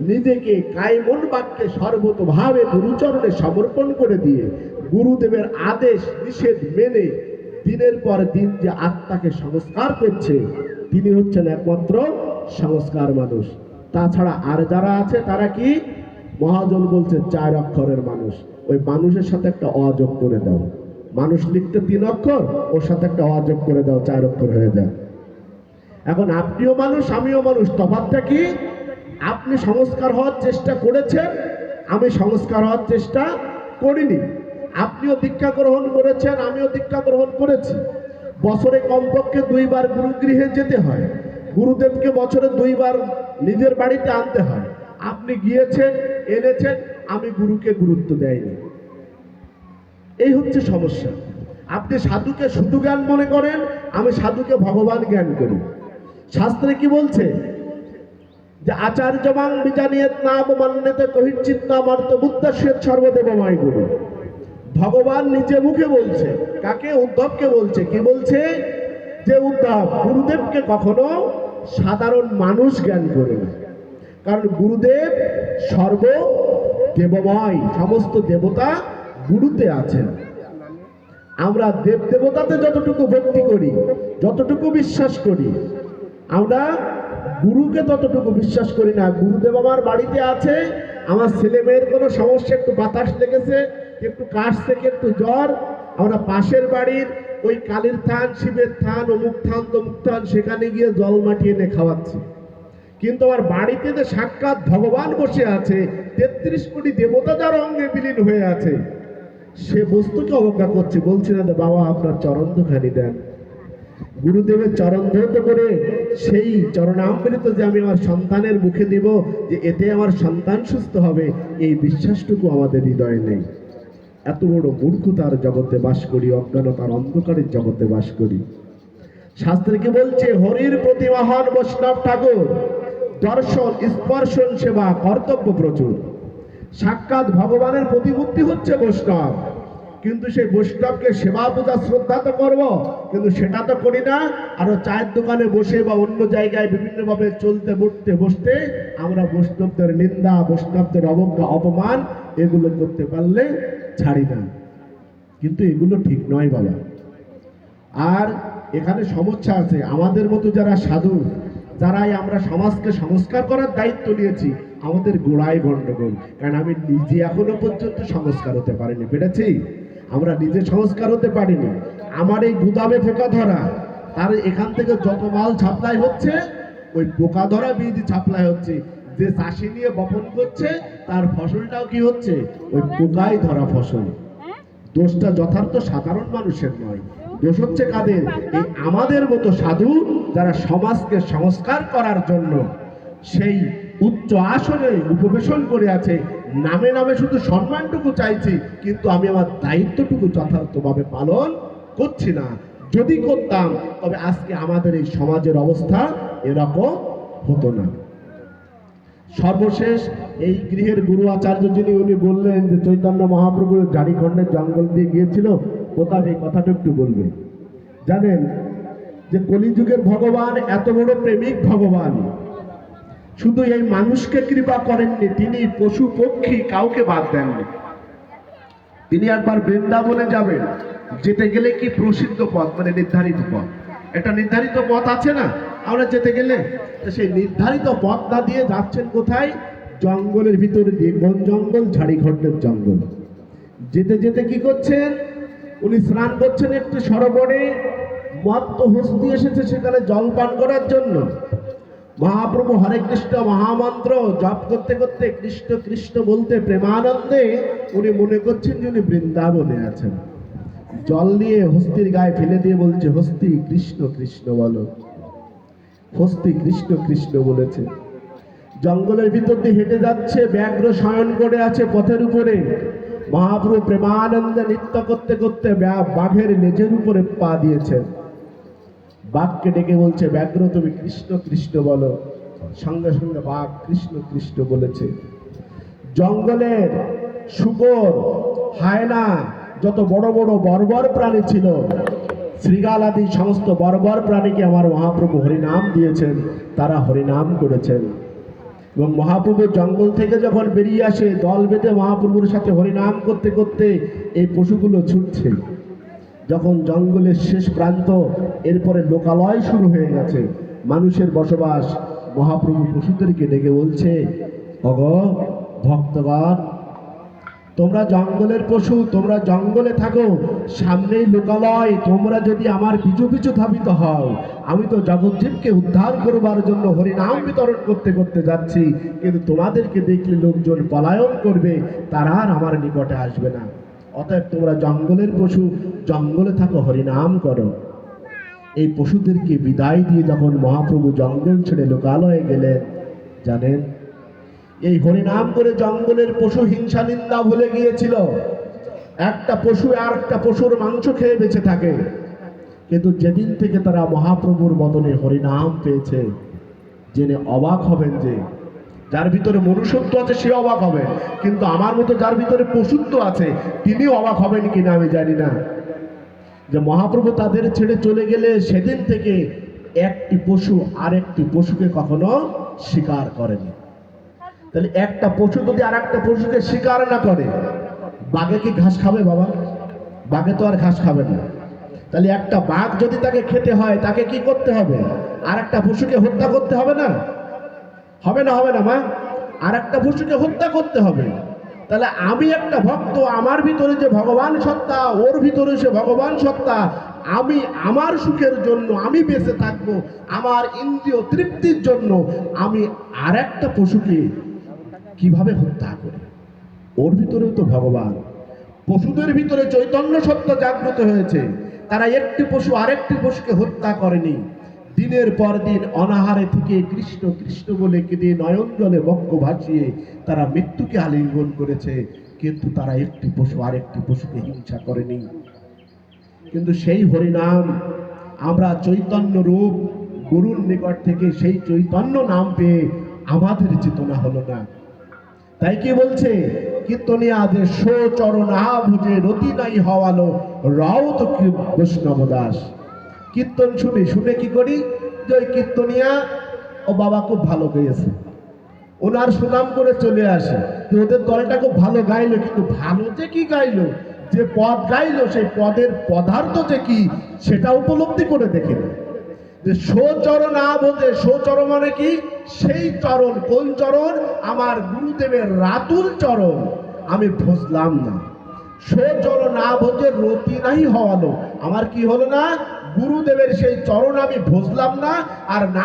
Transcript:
নিজেকে কায়মন বাক্যে সর্বতভাবে গুরুচরণে সমর্পণ করে দিয়ে গুরুদেবের আদেশ নিষেধ মেনে দিনের পর দিন যে আত্মাকে সংস্কার করছে, তিনি হচ্ছেন একমাত্র সংস্কার মানুষ। তাছাড়া আর যারা আছে তারা কি? মহাজন বলছে 4 অক্ষরের মানুষ। ওই মানুষের সাথে একটা অযোগ করে দাও। মানুষ লিখতে 3 অক্ষর, ওর সাথে একটা অযোগ করে দাও, 4 অক্ষর হয়ে যায়। এখন আপনিও মানুষ, আমিও মানুষ, তফাৎটা কি? আপনি সংস্কার হওয়ার চেষ্টা করেছেন, আমি সংস্কার হওয়ার চেষ্টা করিনি। আপনিও দীক্ষা গ্রহণ করেছেন, আমিও দীক্ষা গ্রহণ করেছি। বছরে কমপক্ষে 2 বার গুরুগৃহে যেতে হয়, গুরুদেবকে বছরে 2 বার নিজের বাড়িতে আনতে হয়। আপনি গিয়েছেন, এনেছেন, আমি গুরুকে গুরুত্ব দেয়নি। এই হচ্ছে সমস্যা। আপনি সাধুকে শুধু জ্ঞান মনে করেন, আমি সাধুকে ভগবান জ্ঞান করি। শাস্ত্রে কি বলছে? যে আচার্যবাং বিজানিয়েত না অবমান্যতে কহিচিত না মর্ত বুদ্ধস্যেত সর্বদেবময় গুরু। ভগবান নিজে মুখে বলছে। কাকে? উদ্ধবকে বলছে। কি বলছে? যে উদ্ধব, গুরুদেবকে কখনো সাধারণ মানুষ জ্ঞান করে না, কারণ গুরুদেব সর্বদেবময়, সমস্ত দেবতা গুরুতে আছেন। আমরা দেব দেবতাতে যতটুকু ভক্তি করি, যতটুকু বিশ্বাস করি, আমরা গুরুকে ততটুকু বিশ্বাস করি না। গুরুদেব আমার বাড়িতে আছে, আমার ছেলে মেয়ের কোনো সমস্যা, একটু বাতাস লেগেছে, একটু কাশ থেকে একটু জ্বর, আমরা পাশের বাড়ির ওই কালীর থান, শিবের থান, অমুক থান, তমুক থান, সেখানে গিয়ে জল মাটি এনে খাওয়াচ্ছি। কিন্তু আমার বাড়িতে যে সাক্ষাৎ ভগবান বসে আছে, 33 কোটি দেবতা যার অঙ্গে বিলীন হয়ে আছে, সে বস্তুকে অবজ্ঞা করছে। বলছে না যে বাবা আপনার চরণখানি দেন। গুরুদেবের চরণ ধরতে করে সেই চরণামৃত যে আমি আমার সন্তানের মুখে দিব, যে এতে আমার সন্তান সুস্থ হবে, এই বিশ্বাসটুকু আমাদের হৃদয়ে নেই। এত বড় মূর্খতার জগতে বাস করি, অজ্ঞানতার অন্ধকারের জগতে বাস করি। শাস্ত্রে কি বলছে? হরির প্রতি মহান বৈষ্ণব ঠাকুর, দর্শন স্পর্শন সেবা কর্তব্য প্রচুর। সাক্ষাৎ ভগবানের প্রতিমূর্তি হচ্ছে বৈষ্ণব, কিন্তু সেই বৈষ্ণবকে সেবা পূজা শ্রদ্ধা তো করবো, কিন্তু সেটা তো করি না। আরো চায়ের দোকানে বসে বা অন্য জায়গায় বিভিন্নভাবে চলতে উঠতে বসতে আমরা বৈষ্ণবদের নিন্দা, বৈষ্ণবদের অবজ্ঞা, অপমান এগুলো করতে পারলে ছাড়ি না। কিন্তু এগুলো ঠিক নয় বাবা। আর এখানে সমস্যা আছে। আমাদের মতো যারা সাধু, যারাই আমরা সমাজকে সংস্কার করার দায়িত্ব নিয়েছি, আমাদের গোড়ায় গন্ডগোল। কারণ আমি নিজে এখনো পর্যন্ত সংস্কার হতে পারিনি। পেরেছি? আমরা নিজে সংস্কার হতে পারিনি। আমার এই গুদামে পোকা ধরা, তার এখান থেকে যত মাল ছাপলাই হচ্ছে, ওই পোকা ধরা বীজ ছাপলাই হচ্ছে। যে চাষি নিয়ে বপন করছে, তার ফসলটাও কি হচ্ছে? ওই পোকাই ধরা ফসল। দোষটা যথার্থ সাধারণ মানুষের নয়, দোষ হচ্ছে কাদের? এই আমাদের মতো সাধু, যারা সমাজকে সংস্কার করার জন্য সেই উচ্চ আসনে উপবেশন করে আছে। নামে নামে শুধু সম্মানটুকু চাইছি, কিন্তু আমি আমার দায়িত্বটুকু যথার্থভাবে পালন করছি না। যদি করতাম, তবে আজকে আমাদের এই সমাজের অবস্থা এরকম হতো না। সর্বশেষ এই গৃহের গুরু আচার্য যিনি, উনি বললেন যে চৈতন্য মহাপ্রভু ঝাড়িখণ্ডের জঙ্গল দিয়ে গিয়েছিল, কোথায় এই কথাটা একটু বলবে। জানেন যে কলিযুগের ভগবান এত বড় প্রেমিক ভগবান, শুধু এই মানুষকে কৃপা করেননি, তিনি পশু পক্ষী কাউকে বাদ দেননি। তিনি একবার বৃন্দাবনে যাবেন, যেতে গেলে কি প্রসিদ্ধ পথ, মানে নির্ধারিত পথ, একটা নির্ধারিত পথ আছে না, আমরা যেতে গেলে সেই নির্ধারিত পথ না দিয়ে যাচ্ছেন কোথায়? জঙ্গলের ভিতরে দিয়ে। কোন জঙ্গল? ঝাড়িখণ্ডের জঙ্গল। যেতে যেতে কি করছেন? উনি স্নান করছেন একটু সরোবরে, মত্ত হস্তি এসেছে সেখানে জল পান করার জন্য। মহাপ্রভু হরে কৃষ্ণ মহামন্ত্র জপ করতে করতে, কৃষ্ণ কৃষ্ণ বলতে প্রেমানন্দে উনি মনে করছেন যে উনি বৃন্দাবনে আছেন। জল নিয়ে হস্তির গায়ে ফেলে দিয়ে বলছে, হস্তি কৃষ্ণ কৃষ্ণ বলো। হস্তি কৃষ্ণ কৃষ্ণ বলেছে। জঙ্গলের ভিতর দিয়ে হেঁটে যাচ্ছে, ব্যাঘ্র শয়ন করে আছে পথের উপরে। মহাপ্রভু প্রেমানন্দে নৃত্য করতে করতে বাঘের লেজের উপরে পা দিয়েছেন। বাঘকে ডেকে বলছে, ব্যাঘ্র তুমি কৃষ্ণ কৃষ্ণ বলো। সঙ্গে সঙ্গে বাঘ কৃষ্ণ কৃষ্ণ বলেছে। জঙ্গলের শুকর, হায়না, যত বড় বড় বর্বর প্রাণী ছিল, শৃগাল আদি সমস্ত বর্বর প্রাণীকে আমার মহাপ্রভু হরিনাম দিয়েছেন, তারা হরিনাম করেছেন। এবং মহাপ্রভু জঙ্গল থেকে যখন বেরিয়ে আসে, দল বেঁধে মহাপ্রভুর সাথে হরিনাম করতে করতে এই পশুগুলো ছুটছে। যখন জঙ্গলের শেষ প্রান্ত, এরপরে লোকালয় শুরু হয়ে গেছে, মানুষের বসবাস, মহাপ্রভু পশুদেরকে ডেকে বলছে, অগ ভক্তগণ, তোমরা জঙ্গলের পশু, তোমরা জঙ্গলে থাকো, সামনেই লোকালয়, তোমরা যদি আমার পিছু পিছু ধাবিত হও, আমি তো জগজ্জীবকে উদ্ধার করবার জন্য হরিনাম বিতরণ করতে করতে যাচ্ছি, কিন্তু তোমাদেরকে দেখলে লোকজন পলায়ন করবে, তারা আর আমার নিকটে আসবে না। অতএব তোমরা জঙ্গলের পশু, জঙ্গলে থাকো, হরিনাম করো। এই পশুদেরকে বিদায় দিয়ে যখন মহাপ্রভু জঙ্গল ছেড়ে লোকালয়ে গেলেন, জানেন, এই হরিনাম করে জঙ্গলের পশু হিংসা নিন্দা ভুলে গিয়েছিল। একটা পশু আর একটা পশুর মাংস খেয়ে বেঁচে থাকে, কিন্তু যেদিন থেকে তারা মহাপ্রভুর বদনে হরিনাম পেয়েছে, জেনে অবাক হবেন যে যার ভিতরে মনুষ্যত্ব আছে সে অবাক হবেন, কিন্তু আমার মতো যার ভিতরে পশুত্ব আছে তিনি অবাক হবেন কিনা আমি জানি না। যে মহাপ্রভু তাদের ছেড়ে চলে গেলে সেদিন থেকে একটি পশু আরেকটি পশুকে কখনো শিকার করেনি। তাহলে একটা পশু যদি আর একটা পশুকে শিকার না করে, বাঘে কি ঘাস খাবে বাবা? বাঘে তো আর ঘাস খাবে না। তাহলে একটা বাঘ যদি তাকে খেতে হয়, তাকে কি করতে হবে? আর একটা পশুকে হত্যা করতে হবে না? হবে না, হবে না মা? আর একটা পশুকে হত্যা করতে হবে। তাহলে আমি একটা ভক্ত, আমার ভিতরে যে ভগবান সত্তা, ওর ভিতরে সে ভগবান সত্তা, আমি আমার সুখের জন্য আমি বেঁচে থাকবো, আমার ইন্দ্রিয় তৃপ্তির জন্য আমি আর একটা পশুকে কিভাবে হত্যা করি? ওর ভিতরেও তো ভগবান। পশুদের ভিতরে চৈতন্য সত্তা জাগ্রত হয়েছে, তারা একটি পশু আরেকটি পশুকে হত্যা করেনি। দিনের পর দিন অনাহারে থেকে কৃষ্ণ কৃষ্ণ বলে কেঁদে নয়ন জলে বক্ষ ভাসিয়ে তারা মৃত্যুকে আলিঙ্গন করেছে, কিন্তু তারা একটি পশু আরেকটি পশুকে হিংসা করেনি। কিন্তু সেই হরিনাম আমরা চৈতন্য রূপ গুরুর নিকট থেকে সেই চৈতন্য নাম পেয়ে আমাদের চেতনা হলো না। তাই কি বলছে কীর্তনিয়া, যে সো চরণা ভুজে রতি নাই হওয়ালো রাও তো বৈষ্ণব দাস। কীর্তন শুনে শুনে কি করি, যে ওই কীর্তনিয়া ও বাবা খুব ভালো গেয়েছে, ওনার সুনাম করে চলে আসে, তো ওদের দলটা খুব ভালো গাইলো, কিন্তু ভালো যে কি গাইলো, যে পদ গাইলো সেই পদের পদার্থ যে কি সেটা উপলব্ধি করে দেখে না। যে সোচরণ বোঝে, সোচরণ মানে কি? সেই চরণ। কোন চরণ? আমার গুরুদেবের রাতুল চরণ আমি বুঝলাম না। সোচরণ না বোঝে রতি নাই হওয়ালো, আমার কি হলো না? গুরুদেবের সেই চরণ আমি বুঝলাম না, আর না